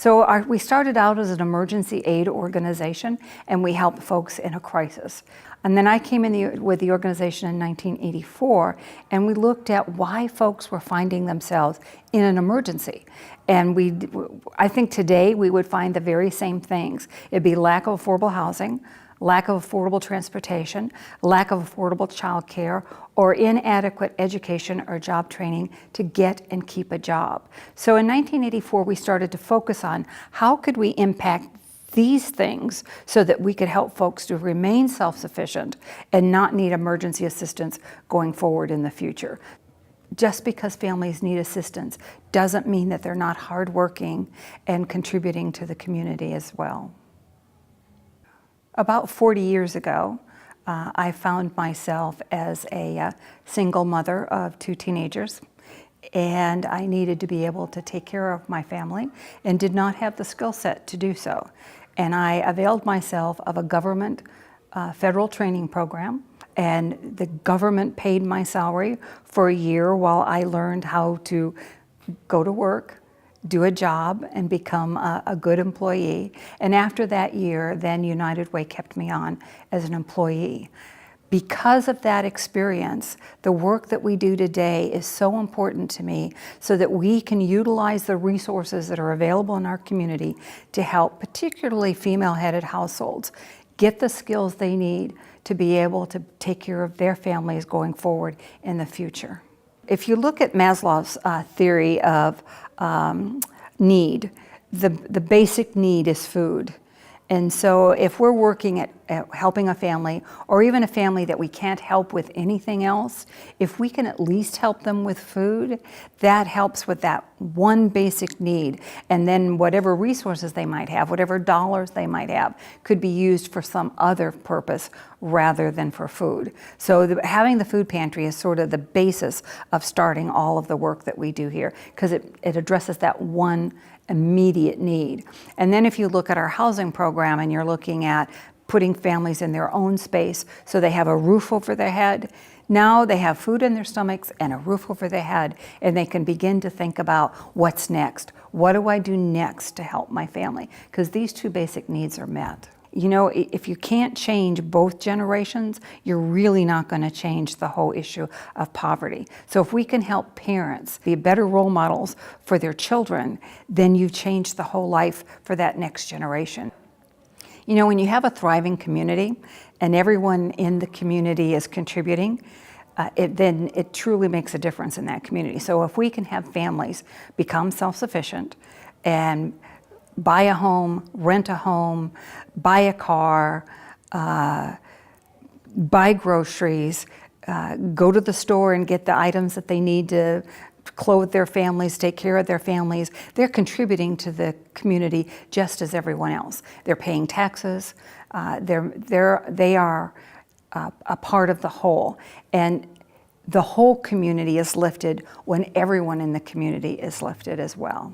So we started out as an emergency aid organization, and we helped folks in a crisis. And then I came in with the organization in 1984, and we looked at why folks were finding themselves in an emergency. And I think today we would find the very same things. It'd be lack of affordable housing, lack of affordable transportation, lack of affordable childcare, or inadequate education or job training to get and keep a job. So in 1984, we started to focus on how could we impact these things so that we could help folks to remain self-sufficient and not need emergency assistance going forward in the future. Just because families need assistance doesn't mean that they're not hardworking and contributing to the community as well. About 40 years ago, I found myself as a single mother of 2 teenagers, and I needed to be able to take care of my family and did not have the skill set to do so. And I availed myself of a government federal training program, and the government paid my salary for a year while I learned how to go to work, do a job, and become a good employee. And after that year, then United Way kept me on as an employee. Because of that experience, the work that we do today is so important to me so that we can utilize the resources that are available in our community to help particularly female-headed households get the skills they need to be able to take care of their families going forward in the future. If you look at Maslow's theory of need, the basic need is food. And so if we're working at helping a family, or even a family that we can't help with anything else, if we can at least help them with food, that helps with that one basic need. And then whatever resources they might have, whatever dollars they might have, could be used for some other purpose rather than for food. So having the food pantry is sort of the basis of starting all of the work that we do here, because it addresses that one immediate need. And then if you look at our housing program and you're looking at putting families in their own space so they have a roof over their head, now they have food in their stomachs and a roof over their head, and they can begin to think about what's next. What do I do next to help my family? Because these 2 basic needs are met. You know, if you can't change both generations, you're really not going to change the whole issue of poverty. So if we can help parents be better role models for their children, then you change the whole life for that next generation. You know, when you have a thriving community and everyone in the community is contributing, then it truly makes a difference in that community. So if we can have families become self-sufficient and buy a home, rent a home, buy a car, buy groceries, go to the store and get the items that they need to clothe their families, take care of their families, they're contributing to the community just as everyone else. They're paying taxes, they are a part of the whole. And the whole community is lifted when everyone in the community is lifted as well.